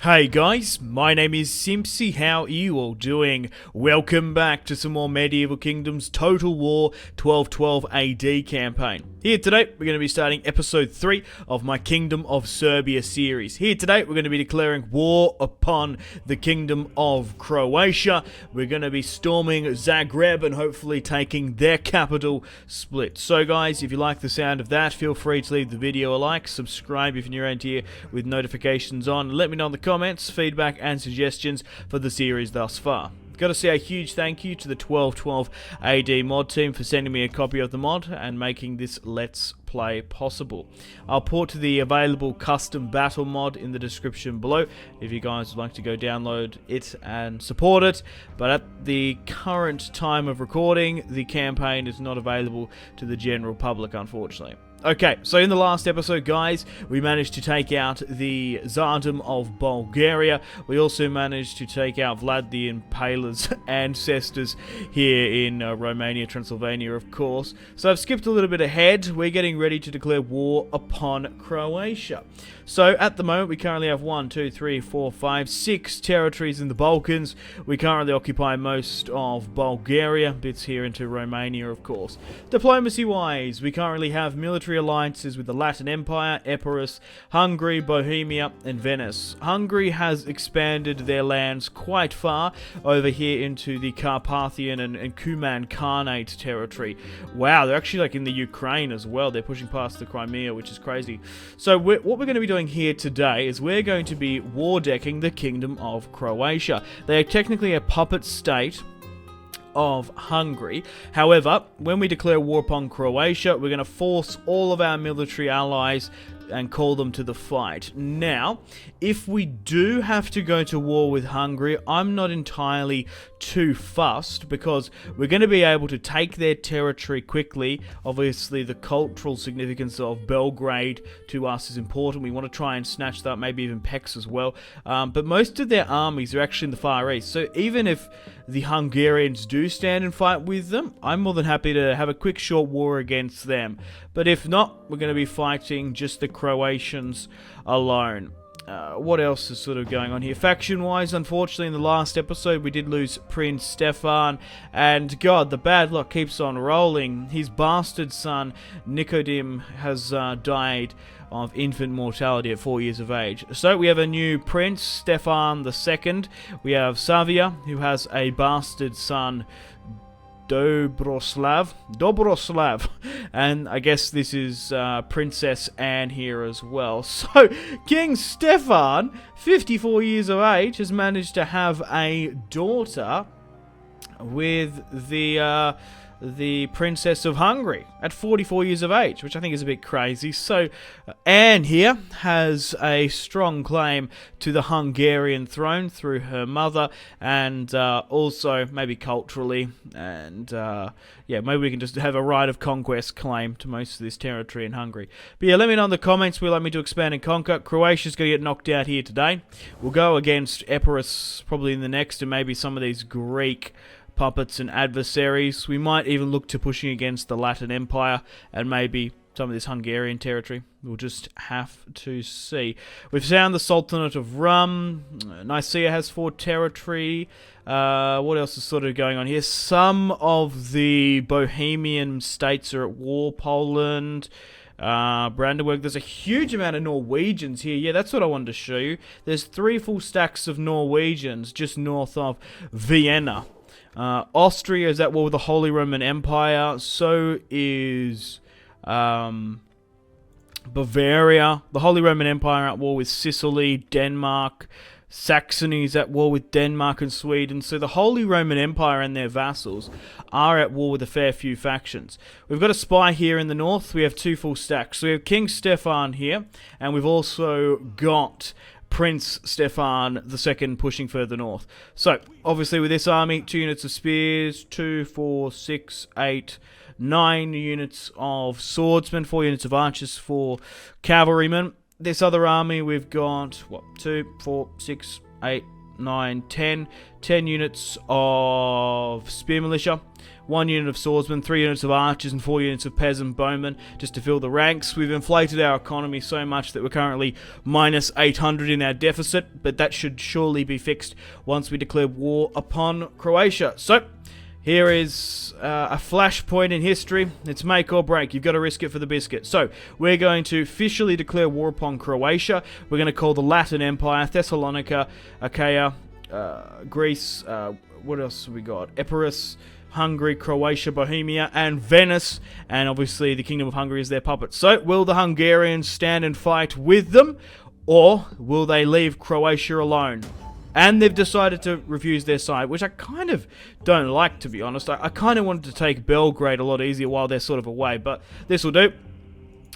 Hey guys, my name is Simpzy. How are you all doing? Welcome back to some more Medieval Kingdoms Total War 1212 AD campaign. Here today, we're going to be starting episode 3 of my Kingdom of Serbia series. Here today, we're going to be declaring war upon the Kingdom of Croatia. We're going to be storming Zagreb and hopefully taking their capital, Split. So guys, if you like the sound of that, feel free to leave the video a like, subscribe if you're new around here with notifications on, and let me know in the comments, feedback and suggestions for the series thus far. Got to say a huge thank you to the 1212 AD mod team for sending me a copy of the mod and making this Let's Play possible. I'll port to the available custom battle mod in the description below if you guys would like to go download it and support it, but at the current time of recording, the campaign is not available to the general public, unfortunately. Okay, so in the last episode, guys, we managed to take out the Tsardom of Bulgaria. We also managed to take out Vlad the Impaler's ancestors here in Romania, Transylvania, of course. So I've skipped a little bit ahead. We're getting ready to declare war upon Croatia. So at the moment, we currently have 6 territories in the Balkans. We currently occupy most of Bulgaria, bits here into Romania, of course. Diplomacy-wise, we currently have military alliances with the Latin Empire, Epirus, Hungary, Bohemia, and Venice. Hungary has expanded their lands quite far over here into the Carpathian and Kuman Khanate territory. Wow, they're actually like in the Ukraine as well. They're pushing past the Crimea, which is crazy. So what we're going to be doing here today is we're going to be war decking the Kingdom of Croatia. They are technically a puppet state of Hungary. However, when we declare war upon Croatia, we're going to force all of our military allies and call them to the fight. Now, if we do have to go to war with Hungary, I'm not entirely too fussed because we're going to be able to take their territory quickly. Obviously, the cultural significance of Belgrade to us is important. We want to try and snatch that, maybe even Pécs as well. But most of their armies are actually in the Far East. So even if the Hungarians do stand and fight with them, I'm more than happy to have a quick short war against them. But if not, we're going to be fighting just the Croatians alone. What else is sort of going on here? Faction-wise, unfortunately, in the last episode, we did lose Prince Stefan, and God, the bad luck keeps on rolling. His bastard son, Nicodim, has died of infant mortality at 4 years of age. So we have a new prince, Stefan II. We have Savia, who has a bastard son, Dobroslav, and I guess this is Princess Anne here as well. So King Stefan, 54 years of age, has managed to have a daughter with the Princess of Hungary at 44 years of age, which I think is a bit crazy. So Anne here has a strong claim to the Hungarian throne through her mother, and also maybe culturally, and yeah, maybe we can just have a right of conquest claim to most of this territory in Hungary. But yeah, let me know in the comments where you'd like me to expand and conquer. Croatia's going to get knocked out here today. We'll go against Epirus probably in the next, and maybe some of these Greek puppets and adversaries. We might even look to pushing against the Latin Empire and maybe some of this Hungarian territory. We'll just have to see. We've found the Sultanate of Rum. Nicaea has 4 territory. What else is sort of going on here? Some of the Bohemian states are at war. Poland, Brandenburg. There's a huge amount of Norwegians here. Yeah, that's what I wanted to show you. There's 3 full stacks of Norwegians just north of Vienna. Austria is at war with the Holy Roman Empire. So is Bavaria. The Holy Roman Empire at war with Sicily, Denmark. Saxony is at war with Denmark and Sweden. So the Holy Roman Empire and their vassals are at war with a fair few factions. We've got a spy here in the north. We have 2 full stacks. So we have King Stefan here, and we've also got Prince Stefan II pushing further north. So, obviously with this army, 2 units of spears, 2, 4, 6, 8, 9 units of swordsmen, 4 units of archers, 4 cavalrymen. This other army, we've got, 2, 4, 6, 8, 9, 10. 10 units of spear militia, 1 unit of swordsmen, 3 units of archers, and 4 units of peasant bowmen, just to fill the ranks. We've inflated our economy so much that we're currently minus 800 in our deficit, but that should surely be fixed once we declare war upon Croatia. So, here is a flashpoint in history. It's make or break. You've got to risk it for the biscuit. So, we're going to officially declare war upon Croatia. We're going to call the Latin Empire, Thessalonica, Achaia, Greece, what else have we got? Epirus, Hungary, Croatia, Bohemia, and Venice. And obviously the Kingdom of Hungary is their puppet. So, will the Hungarians stand and fight with them? Or will they leave Croatia alone? And they've decided to refuse their side, which I kind of don't like, to be honest. I kind of wanted to take Belgrade a lot easier while they're sort of away, but this will do.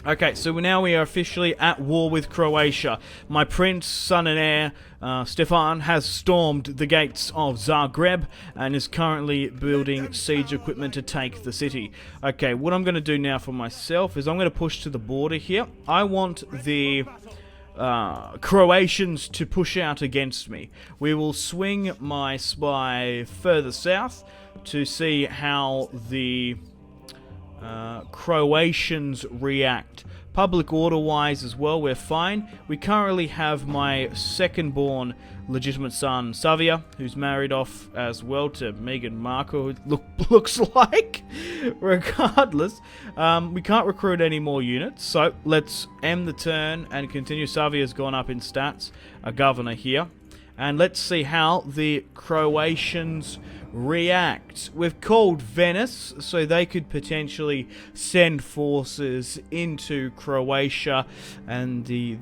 Okay, so now we are officially at war with Croatia. My prince, son and heir, Stefan, has stormed the gates of Zagreb and is currently building siege equipment to take the city. Okay, what I'm going to do now for myself is I'm going to push to the border here. I want the Croatians to push out against me. We will swing my spy further south to see how the Croatians react. Public order wise as well, we're fine. We currently have my second born legitimate son, Savia, who's married off as well to Meghan Markle, who looks like. Regardless, we can't recruit any more units, so let's end the turn and continue. Savia's gone up in stats, a governor here. And let's see how the Croatians react. We've called Venice, so they could potentially send forces into Croatia and the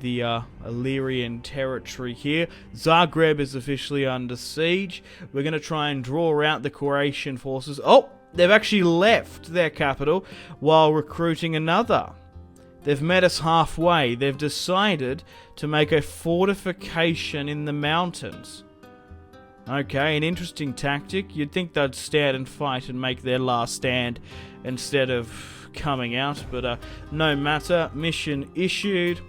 Illyrian territory here. Zagreb is officially under siege. We're going to try and draw out the Croatian forces. Oh, they've actually left their capital while recruiting another. They've met us halfway. They've decided to make a fortification in the mountains. Okay, an interesting tactic. You'd think they'd stand and fight and make their last stand instead of coming out, but no matter. Mission issued.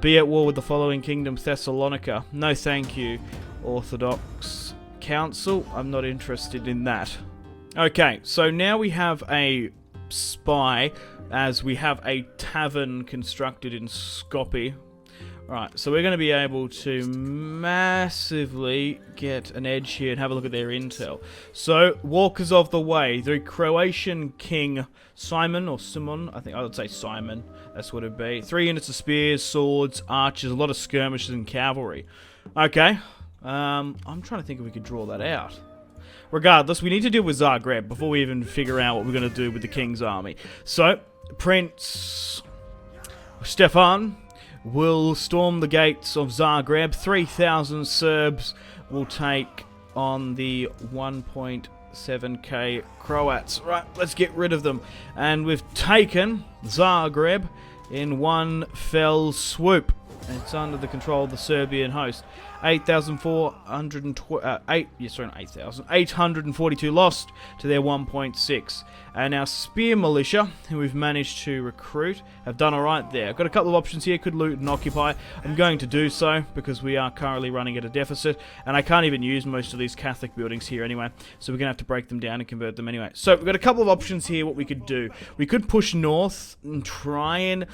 Be at war with the following kingdom: Thessalonica. No thank you, Orthodox Council. I'm not interested in that. Okay, so now we have a spy, as we have a tavern constructed in Skopje. Right, so we're going to be able to massively get an edge here and have a look at their intel. So, walkers of the way, the Croatian king Simon, or Simon, I think I would say Simon, that's what it'd be. 3 units of spears, swords, archers, a lot of skirmishers and cavalry. Okay, I'm trying to think if we could draw that out. Regardless, we need to deal with Zagreb before we even figure out what we're going to do with the king's army. So, Prince Stefan will storm the gates of Zagreb. 3,000 Serbs will take on the 1.7k Croats. Right, let's get rid of them. And we've taken Zagreb in one fell swoop. It's under the control of the Serbian host. 842 lost to their 1.6. And our spear militia, who we've managed to recruit, have done alright there. I've got a couple of options here. Could loot and occupy. I'm going to do so because we are currently running at a deficit. And I can't even use most of these Catholic buildings here anyway. So we're going to have to break them down and convert them anyway. So we've got a couple of options here what we could do. We could push north and try and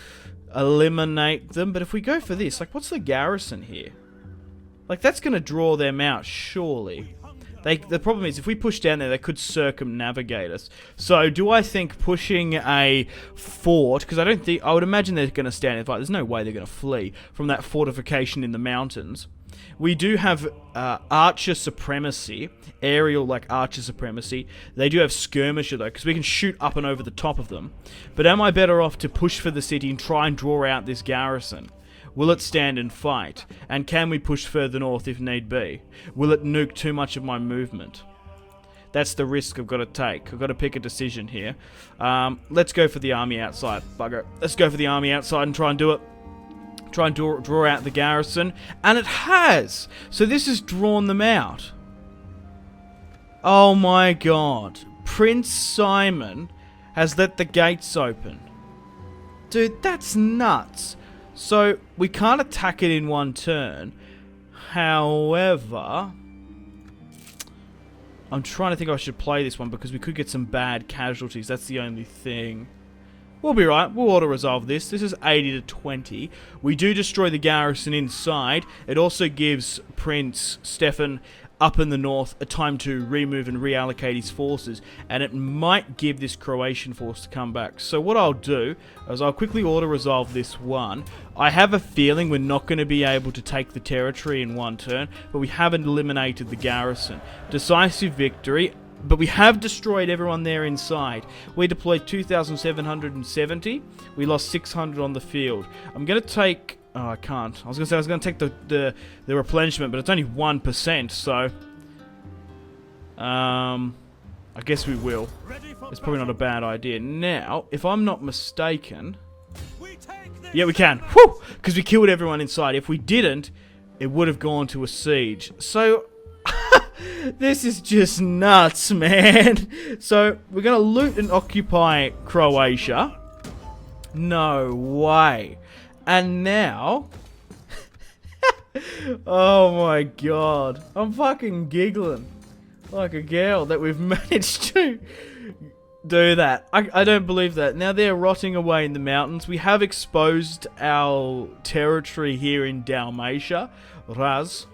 eliminate them. But if we go for this, like, what's the garrison here? Like, that's going to draw them out, surely. The problem is, if we push down there, they could circumnavigate us. So, do I think pushing a fort, because I would imagine they're going to stand and fight. There's no way they're going to flee from that fortification in the mountains. We do have archer supremacy, aerial, like, archer supremacy. They do have skirmisher, though, because we can shoot up and over the top of them. But am I better off to push for the city and try and draw out this garrison? Will it stand and fight? And can we push further north if need be? Will it nuke too much of my movement? That's the risk I've got to take. I've got to pick a decision here. Let's go for the army outside. Bugger. Let's go for the army outside and try and do it. Try and draw out the garrison. And it has! So this has drawn them out. Oh my god. Prince Simon has let the gates open. Dude, that's nuts. So, we can't attack it in one turn. However, I'm trying to think if I should play this one because we could get some bad casualties. That's the only thing. We'll be right. We'll auto-resolve this. This is 80 to 20. We do destroy the garrison inside. It also gives Prince Stefan up in the north a time to remove and reallocate his forces. And it might give this Croatian force to come back. So what I'll do is I'll quickly auto-resolve this one. I have a feeling we're not going to be able to take the territory in one turn, but we haven't eliminated the garrison. Decisive victory. But we have destroyed everyone there inside. We deployed 2,770. We lost 600 on the field. I'm going to take... Oh, I can't. I was going to say I was going to take the replenishment, but it's only 1%, so... I guess we will. It's probably not a bad idea. Now, if I'm not mistaken... Yeah, we can. Whew! Because we killed everyone inside. If we didn't, it would have gone to a siege. So... This is just nuts, man. So, we're going to loot and occupy Croatia. No way. And now... Oh my god. I'm fucking giggling like a girl that we've managed to do that. I don't believe that. Now they're rotting away in the mountains. We have exposed our territory here in Dalmatia. Raz.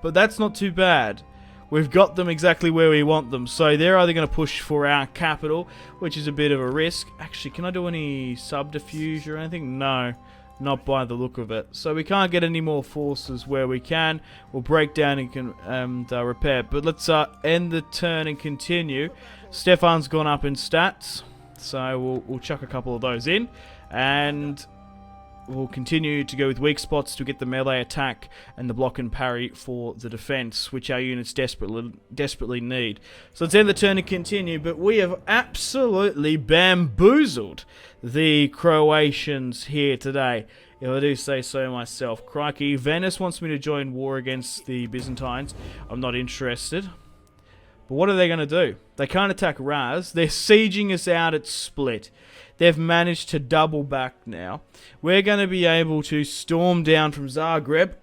But that's not too bad. We've got them exactly where we want them. So they're either going to push for our capital, which is a bit of a risk. Actually, can I do any subterfuge or anything? No, not by the look of it. So we can't get any more forces where we can. We'll break down and repair. But let's end the turn and continue. Stefan's gone up in stats. So we'll chuck a couple of those in. And... we'll continue to go with weak spots to get the melee attack and the block and parry for the defense, which our units desperately need. So let's end the turn and continue, but we have absolutely bamboozled the Croatians here today. If I do say so myself. Crikey, Venice wants me to join war against the Byzantines. I'm not interested. But what are they going to do? They can't attack Raz. They're sieging us out at Split. They've managed to double back now. We're going to be able to storm down from Zagreb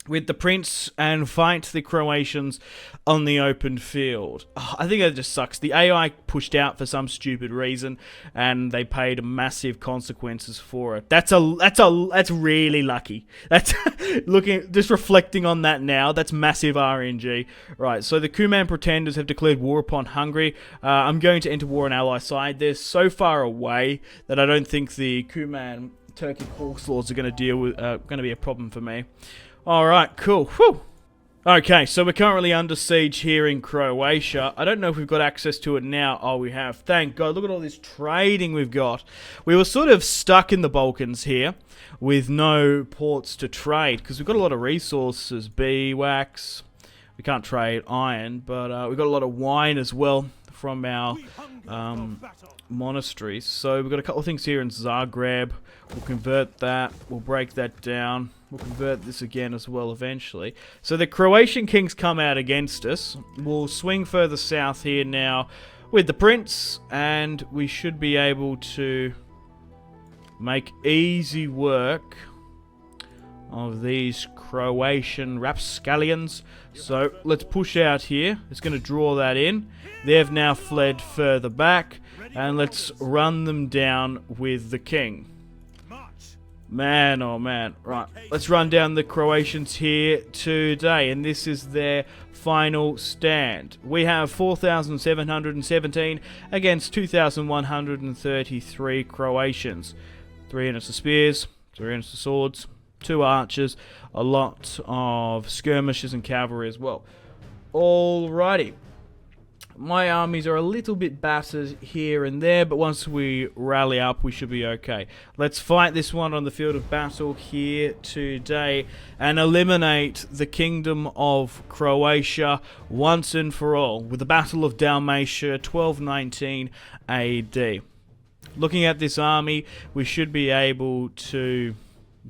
with the Prince and fight the Croatians on the open field. Oh, I think that just sucks. The AI pushed out for some stupid reason, and they paid massive consequences for it. That's really lucky. That's just reflecting on that now. That's massive RNG. Right, so the Kuman pretenders have declared war upon Hungary. I'm going to enter war on ally side. They're so far away that I don't think the Kuman Turkey Corks laws are going to be a problem for me. Alright, cool. Whew. Okay, so we're currently under siege here in Croatia. I don't know if we've got access to it now. Oh, we have. Thank God. Look at all this trading we've got. We were sort of stuck in the Balkans here with no ports to trade because we've got a lot of resources. Beeswax. We can't trade iron, but we've got a lot of wine as well from our monasteries. So we've got a couple of things here in Zagreb. We'll convert that. We'll break that down. We'll convert this again as well eventually. So the Croatian kings come out against us. We'll swing further south here now with the prince, and we should be able to make easy work of these Croatian rapscallions. So let's push out here. It's going to draw that in. They've now fled further back, and let's run them down with the king. Man, oh man. Right, let's run down the Croatians here today, and this is their final stand. We have 4,717 against 2,133 Croatians. 3 units of spears, 3 units of swords, 2 archers, a lot of skirmishers and cavalry as well. Alrighty. My armies are a little bit battered here and there, but once we rally up, we should be okay. Let's fight this one on the field of battle here today and eliminate the Kingdom of Croatia once and for all with the Battle of Dalmatia 1219 AD. Looking at this army, we should be able to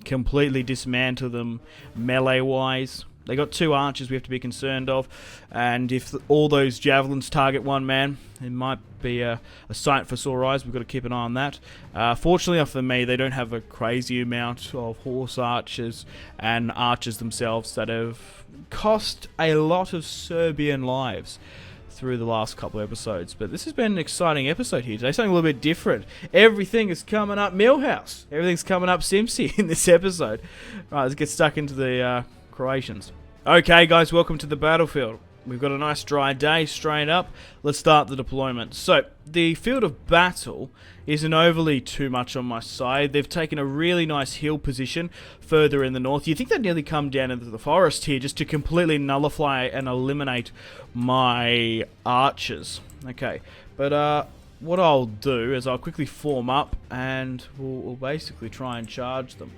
completely dismantle them melee-wise. They got 2 archers we have to be concerned of, and if all those javelins target one man, it might be a sight for sore eyes. We've got to keep an eye on that. Fortunately for me, they don't have a crazy amount of horse archers and archers themselves that have cost a lot of Serbian lives through the last couple of episodes. But this has been an exciting episode here today, something a little bit different. Everything is coming up Millhouse. Everything's coming up Simpzy in this episode. Right, let's get stuck into the Croatians. Okay guys, welcome to the battlefield. We've got a nice dry day straight up. Let's start the deployment. So, the field of battle isn't overly too much on my side. They've taken a really nice hill position further in the north. You'd think they'd nearly come down into the forest here just to completely nullify and eliminate my archers. Okay, but what I'll do is I'll quickly form up and we'll basically try and charge them.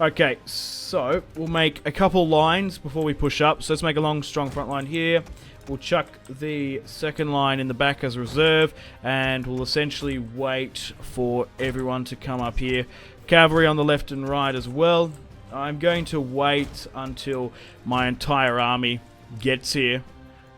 Okay, so we'll make a couple lines before we push up. So let's make a long, strong front line here. We'll chuck the second line in the back as reserve, and we'll essentially wait for everyone to come up here. Cavalry on the left and right as well. I'm going to wait until my entire army gets here.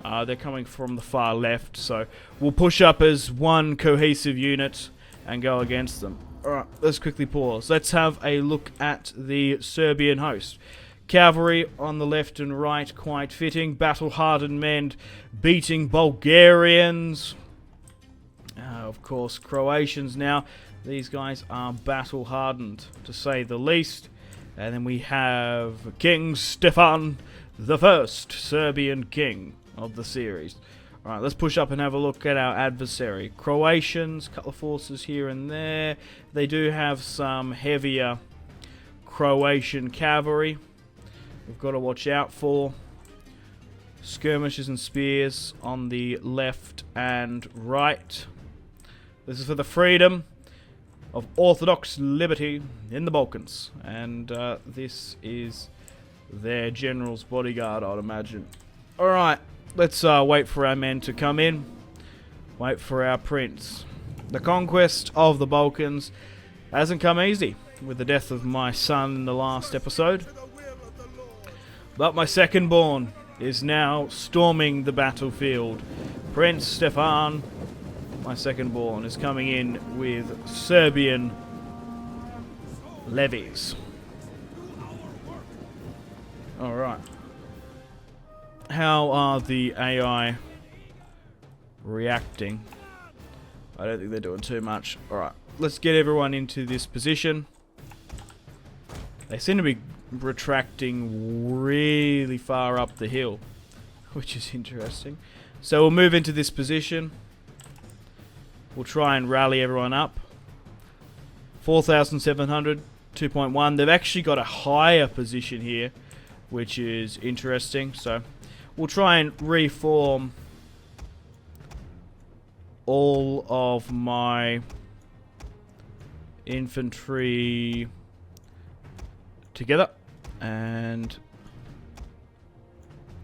They're coming from the far left, so we'll push up as one cohesive unit and go against them. Alright, let's quickly pause. Let's have a look at the Serbian host. Cavalry on the left and right, quite fitting. Battle-hardened men beating Bulgarians. Of course, Croatians now. These guys are battle-hardened, to say the least. And then we have King Stefan the First, Serbian king of the series. Alright, let's push up and have a look at our adversary. Croatians, couple of forces here and there. They do have some heavier Croatian cavalry we've got to watch out for. Skirmishers and spears on the left and right. This is for the freedom of Orthodox liberty in the Balkans. And this is their general's bodyguard, I'd imagine. Alright. Let's wait for our men to come in. Wait for our prince. The conquest of the Balkans hasn't come easy with the death of my son in the last episode. But my second born is now storming the battlefield. Prince Stefan, my second born, is coming in with Serbian levies. Alright. How are the AI reacting? I don't think they're doing too much. Alright, let's get everyone into this position. They seem to be retracting really far up the hill, which is interesting. So we'll move into this position. We'll try and rally everyone up. 4,700, 2.1. They've actually got a higher position here, which is interesting. So we'll try and reform all of my infantry together and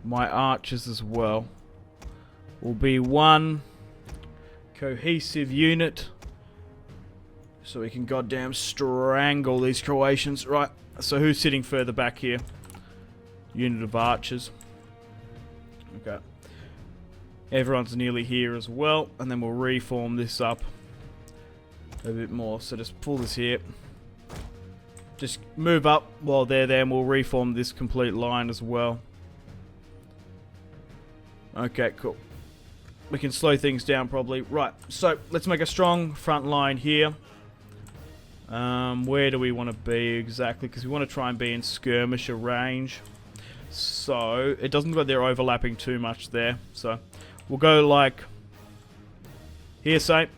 my archers as well. Will be one cohesive unit so we can goddamn strangle these Croatians. Right, so who's sitting further back here? Unit of archers. Okay. Everyone's nearly here as well, and then we'll reform this up a bit more. So just pull this here. Just move up while they're there, and we'll reform this complete line as well. Okay, cool. We can slow things down probably. Right, so let's make a strong front line here. Where do we want to be exactly? Because we want to try and be in skirmisher range. So it doesn't look like they're overlapping too much there. So we'll go like here, say.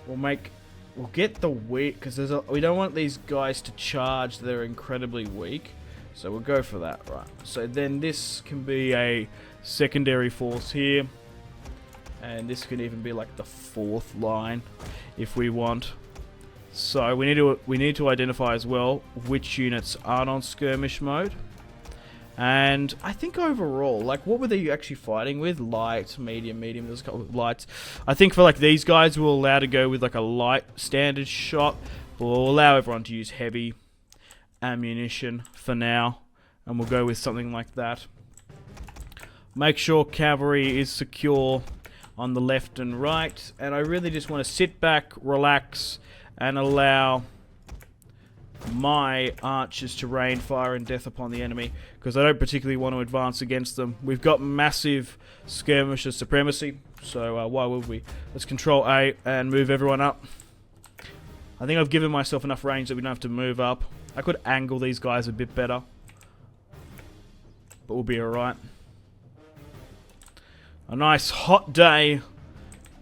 We'll get the weak, because we don't want these guys to charge. They're incredibly weak. So we'll go for that, right. So then this can be a secondary force here. And this can even be like the fourth line if we want. So we need to identify as well which units aren't on skirmish mode. And I think overall, like, what were they actually fighting with? Light, medium. There's a couple of lights. I think for like these guys, we'll allow to go with like a light standard shot. We'll allow everyone to use heavy ammunition for now. And we'll go with something like that. Make sure cavalry is secure on the left and right. And I really just want to sit back, relax, and allow my archers to rain fire and death upon the enemy, because I don't particularly want to advance against them. We've got massive skirmisher supremacy, so why would we? Let's control A and move everyone up. I think I've given myself enough range that we don't have to move up. I could angle these guys a bit better, but we'll be alright. A nice hot day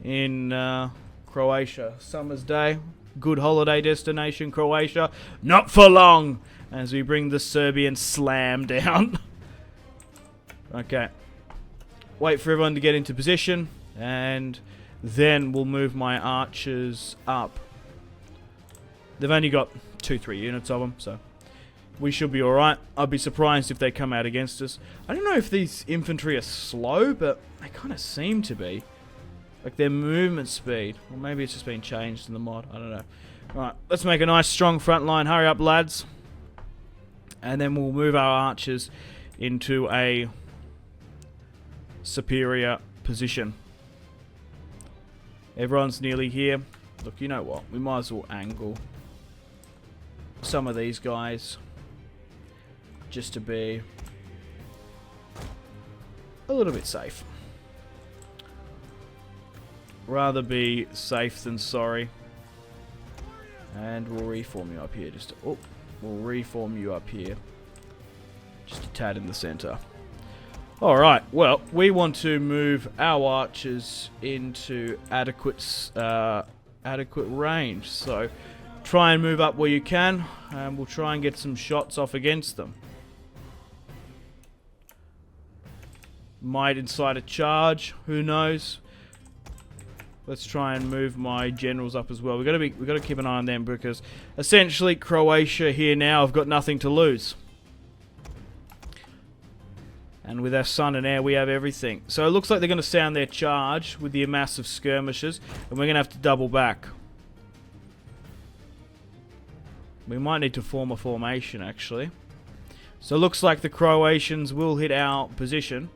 in Croatia. Summer's day. Good holiday destination, Croatia. Not for long, as we bring the Serbian slam down. Okay. Wait for everyone to get into position, and then we'll move my archers up. They've only got 2-3 units of them, so we should be alright. I'd be surprised if they come out against us. I don't know if these infantry are slow, but they kind of seem to be. Like their movement speed. Or maybe it's just been changed in the mod. I don't know. Alright, let's make a nice strong front line. Hurry up, lads. And then we'll move our archers into a superior position. Everyone's nearly here. Look, you know what? We might as well angle some of these guys, just to be a little bit safe. Rather be safe than sorry. And we'll reform you up here. We'll reform you up here. Just a tad in the center. Alright, well, we want to move our archers into adequate range. So, try and move up where you can, and we'll try and get some shots off against them. Might incite a charge, who knows? Let's try and move my generals up as well. We've got to keep an eye on them, because essentially Croatia here now have got nothing to lose. And with our son and heir, we have everything. So it looks like they're going to sound their charge with the mass of skirmishers, and we're going to have to double back. We might need to form a formation, actually. So it looks like the Croatians will hit our position.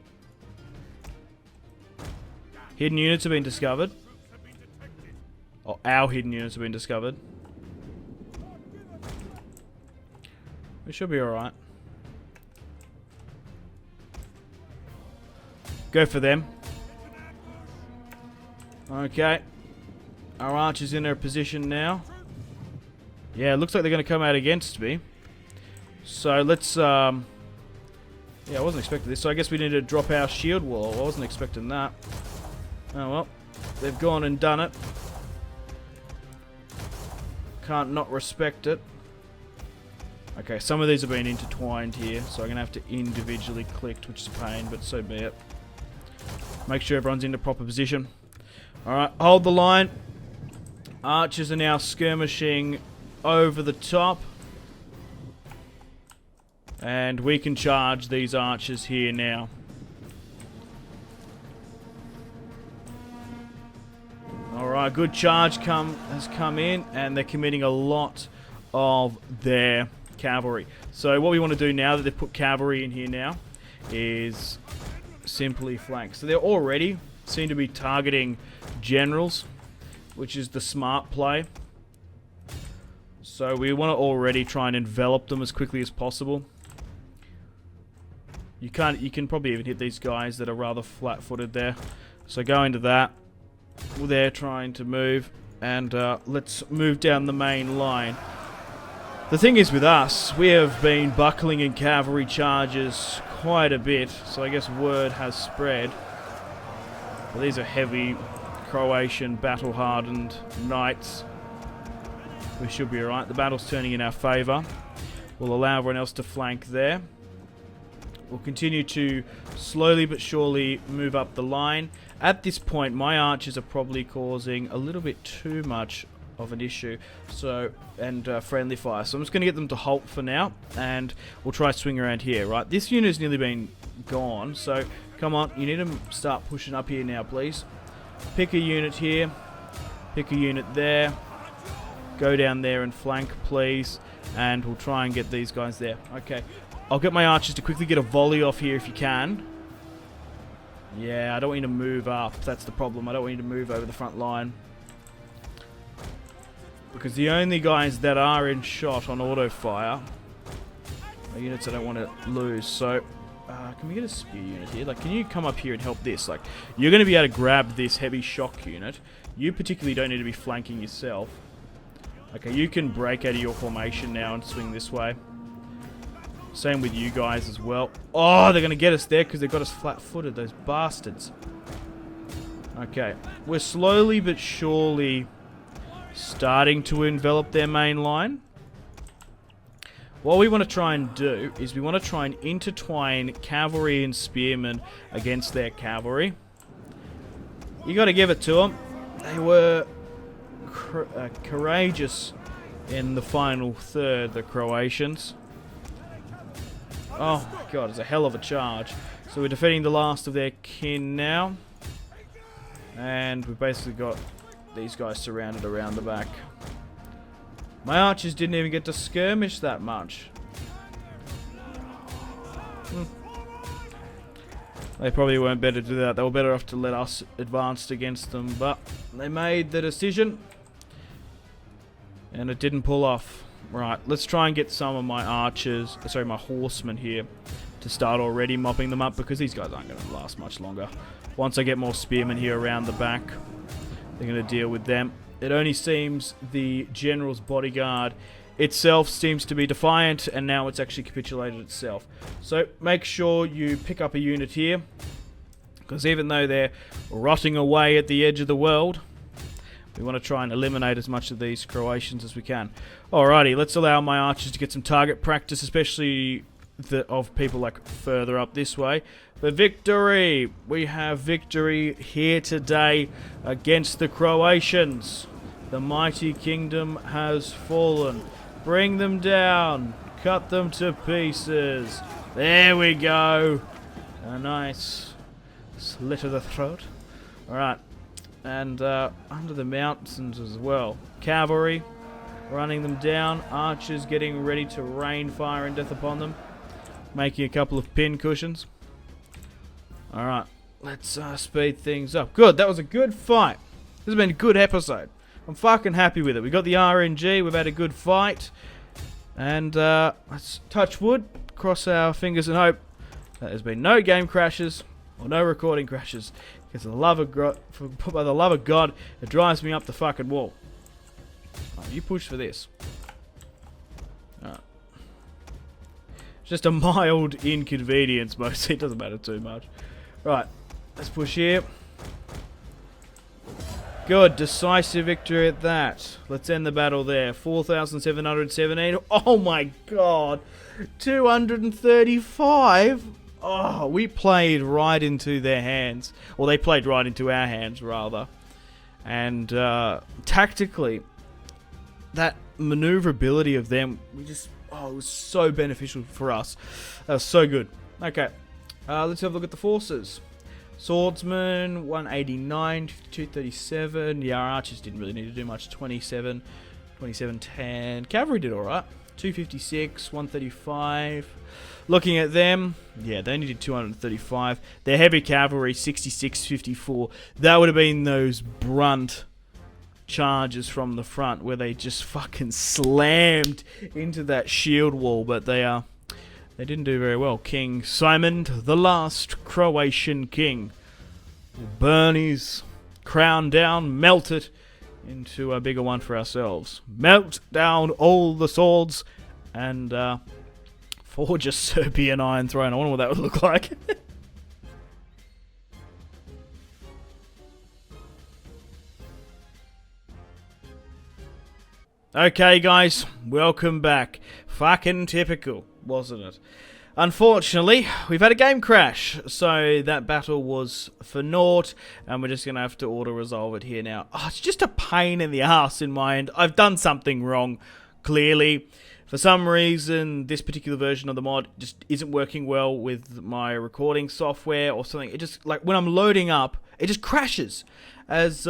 Hidden units have been discovered. Or our hidden units have been discovered. We should be alright. Go for them. Okay. Our archers in their position now. Yeah, it looks like they're going to come out against me. So let's... yeah, I wasn't expecting this. So I guess we need to drop our shield wall. I wasn't expecting that. Oh well. They've gone and done it. Can't not respect it. Okay, some of these have been intertwined here, so I'm going to have to individually click, which is a pain, but so be it. Make sure everyone's in the proper position. Alright, hold the line. Archers are now skirmishing over the top. And we can charge these archers here now. Alright, good charge has come in, and they're committing a lot of their cavalry. So what we want to do now that they've put cavalry in here now is simply flank. So they're already seem to be targeting generals, which is the smart play. So we want to already try and envelop them as quickly as possible. You can probably even hit these guys that are rather flat-footed there. So go into that. They're trying to move, and let's move down the main line. The thing is with us, we have been buckling in cavalry charges quite a bit, so I guess word has spread. Well, these are heavy Croatian battle-hardened knights. We should be alright. The battle's turning in our favour. We'll allow everyone else to flank there. We'll continue to slowly but surely move up the line. At this point, my archers are probably causing a little bit too much of an issue, so and friendly fire. So I'm just going to get them to halt for now, and we'll try swing around here. Right, this unit has nearly been gone, so come on, you need to start pushing up here now, please. Pick a unit here, pick a unit there, go down there and flank, please, and we'll try and get these guys there. Okay, I'll get my archers to quickly get a volley off here if you can. Yeah, I don't want you to move up. That's the problem. I don't want you to move over the front line. Because the only guys that are in shot on auto fire are units I don't want to lose. So, can we get a spear unit here? Like, can you come up here and help this? Like, you're going to be able to grab this heavy shock unit. You particularly don't need to be flanking yourself. Okay, you can break out of your formation now and swing this way. Same with you guys as well. Oh, they're going to get us there because they've got us flat-footed, those bastards. Okay, we're slowly but surely starting to envelop their main line. What we want to try and do is we want to try and intertwine cavalry and spearmen against their cavalry. You got to give it to them. They were courageous in the final third, the Croatians. Oh my god, it's a hell of a charge. So we're defeating the last of their kin now. And we've basically got these guys surrounded around the back. My archers didn't even get to skirmish that much. They probably weren't better to do that. They were better off to let us advance against them. But they made the decision. And it didn't pull off. Right, let's try and get some of my archers, sorry, my horsemen here to start already mopping them up because these guys aren't going to last much longer. Once I get more spearmen here around the back, they're going to deal with them. It only seems the general's bodyguard itself seems to be defiant, and now it's actually capitulated itself. So make sure you pick up a unit here, because even though they're rotting away at the edge of the world, we want to try and eliminate as much of these Croatians as we can. Alrighty, let's allow my archers to get some target practice, especially of people like further up this way. For victory! We have victory here today against the Croatians. The mighty kingdom has fallen. Bring them down. Cut them to pieces. There we go. A nice slit of the throat. Alright. And under the mountains as well. Cavalry running them down. Archers getting ready to rain fire and death upon them. Making a couple of pin cushions. Alright, let's speed things up. Good, that was a good fight. This has been a good episode. I'm fucking happy with it. We got the RNG, we've had a good fight. And let's touch wood, cross our fingers and hope that there's been no game crashes or no recording crashes. Because by the love of God, it drives me up the fucking wall. Right, you push for this. Alright. Just a mild inconvenience mostly, it doesn't matter too much. Right, let's push here. Good, decisive victory at that. Let's end the battle there. 4,717. Oh my god. 235? Oh, we played right into their hands. Or they played right into our hands, rather. And tactically, that maneuverability of them, it was so beneficial for us. That was so good. Okay, let's have a look at the forces. Swordsman, 189, 237. Yeah, our archers didn't really need to do much. 27, 10. Cavalry did alright. 256, 135. Looking at them, yeah, they only did 235. Their heavy cavalry, 66, 54. That would have been those brunt charges from the front where they just fucking slammed into that shield wall, but they didn't do very well. King Simon, the last Croatian king, will burn his crown down, melt it into a bigger one for ourselves. Melt down all the swords and forge a Serbian Iron Throne. I wonder what that would look like. Okay guys, welcome back. Fucking typical, wasn't it? Unfortunately, we've had a game crash, so that battle was for naught, and we're just going to have to auto-resolve it here now. Oh, it's just a pain in the ass in my end. I've done something wrong, clearly. For some reason, this particular version of the mod just isn't working well with my recording software or something. It just, like, when I'm loading up, it just crashes, as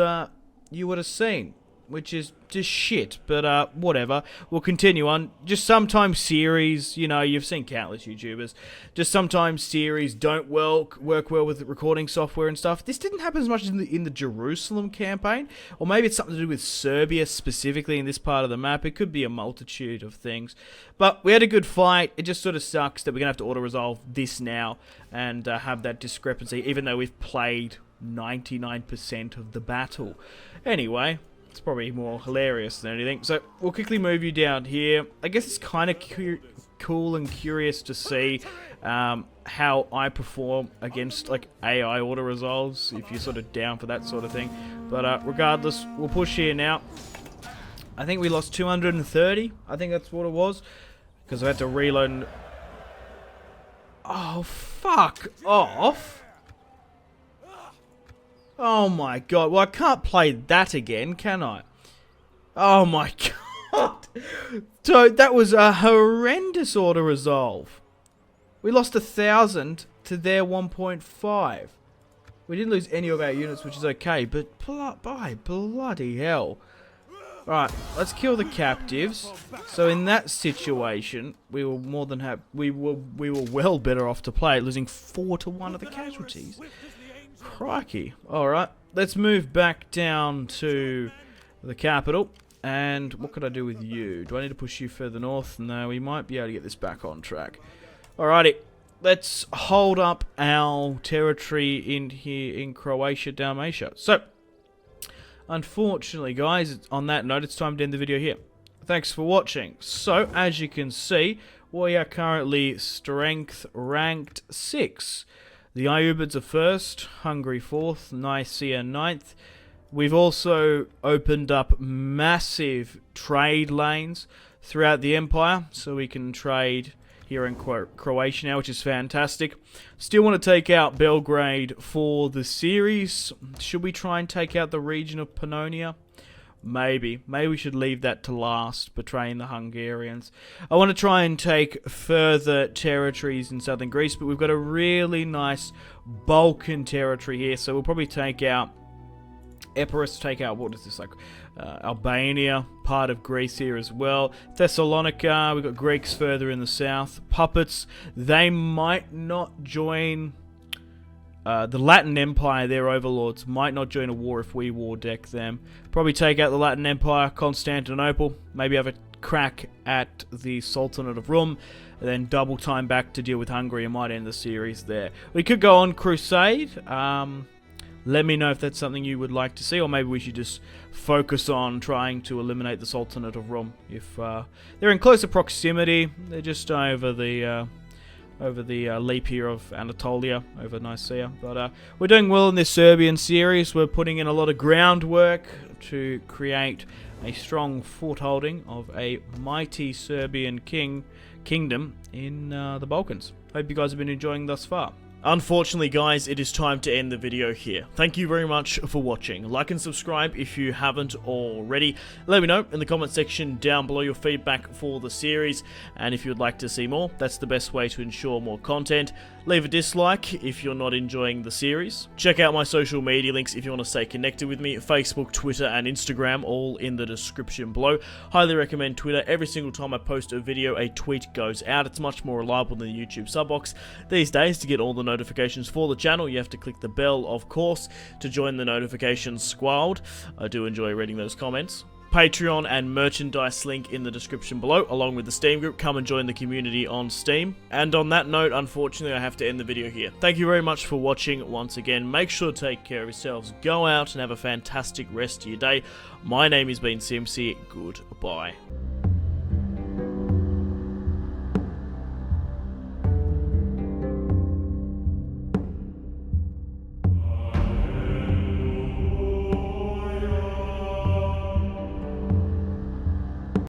you would have seen. which is just shit, but whatever. We'll continue on. Just sometimes series, you know, you've seen countless YouTubers, just sometimes series don't work well with recording software and stuff. This didn't happen as much in the Jerusalem campaign, or maybe it's something to do with Serbia specifically in this part of the map. It could be a multitude of things, but we had a good fight. It just sort of sucks that we're gonna have to auto-resolve this now and have that discrepancy, even though we've played 99% of the battle. Anyway, it's probably more hilarious than anything. So we'll quickly move you down here. I guess it's kind of cool and curious to see how I perform against like AI auto resolves, if you're sort of down for that sort of thing. But regardless, we'll push here now. I think we lost 230. I think that's what it was, because I had to reload. Oh, fuck off. Oh my god. Well, I can't play that again, can I? Oh my god. So that was a horrendous auto-resolve. We lost 1,000 to their 1.5. We didn't lose any of our units, which is okay, but by bloody hell. Alright, let's kill the captives. So in that situation, we were more than happy. We were well better off to play, losing 4 to 1 of the casualties. Crikey. Alright, let's move back down to the capital. And what could I do with you? Do I need to push you further north? No, we might be able to get this back on track. Alrighty, let's hold up our territory in here in Croatia, Dalmatia. So, unfortunately, guys, on that note, it's time to end the video here. Thanks for watching. So, as you can see, we are currently strength ranked 6. The Ayyubids are 1st, Hungary 4th, Nicaea 9th. We've also opened up massive trade lanes throughout the empire, so we can trade here in Croatia now, which is fantastic. Still want to take out Belgrade for the series. Should we try and take out the region of Pannonia? Maybe. Maybe we should leave that to last, betraying the Hungarians. I want to try and take further territories in southern Greece, but we've got a really nice Balkan territory here, so we'll probably take out Epirus, take out, what is this, like, Albania, part of Greece here as well. Thessalonica, we've got Greeks further in the south. Puppets, they might not join. The Latin Empire, their overlords, might not join a war if we war deck them. Probably take out the Latin Empire, Constantinople, maybe have a crack at the Sultanate of Rum, and then double time back to deal with Hungary and might end the series there. We could go on crusade. Let me know if that's something you would like to see, or maybe we should just focus on trying to eliminate the Sultanate of Rum. If they're in closer proximity, they're just over the leap here of Anatolia, over Nicaea. But we're doing well in this Serbian series. We're putting in a lot of groundwork to create a strong footholding of a mighty Serbian kingdom in the Balkans. Hope you guys have been enjoying thus far. Unfortunately, guys, it is time to end the video here. Thank you very much for watching. Like and subscribe if you haven't already. Let me know in the comment section down below your feedback for the series, and if you'd like to see more, that's the best way to ensure more content. Leave a dislike if you're not enjoying the series. Check out my social media links if you want to stay connected with me. Facebook, Twitter, and Instagram, all in the description below. Highly recommend Twitter. Every single time I post a video, a tweet goes out. It's much more reliable than the YouTube sub box. These days, to get all the notifications for the channel, you have to click the bell, of course, to join the notifications squad. I do enjoy reading those comments. Patreon and merchandise link in the description below, along with the Steam group. Come and join the community on Steam. And on that note, unfortunately, I have to end the video here. Thank you very much for watching once again. Make sure to take care of yourselves. Go out and have a fantastic rest of your day. My name has been Simpzy. Goodbye.